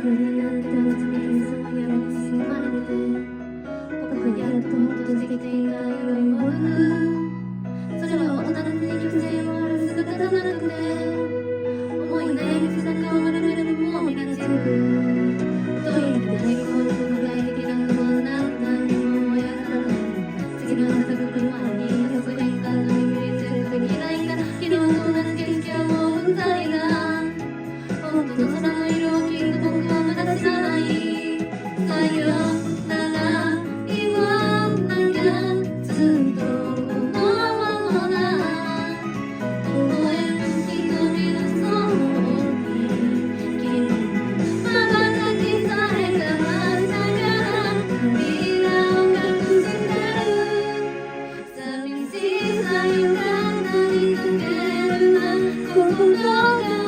なんてのつけにその夜に包まれて僕にやっと閉じていた色に戻るそれは大人の肉体を割る姿なくて思い悩み背中を丸めるもみがつくトイレで抵抗する外的な不安な何もやらない次の朝が来る前に予測変換の指でチェックできないから昨日と同じ景色はもううんざりだ本当の空の色をきっと僕はまだ知らないさよなら言わなきゃずっとこのままだ微笑む瞳のそに君瞬きされた朝から扉を隠してる寂しさよがなりかけるな心が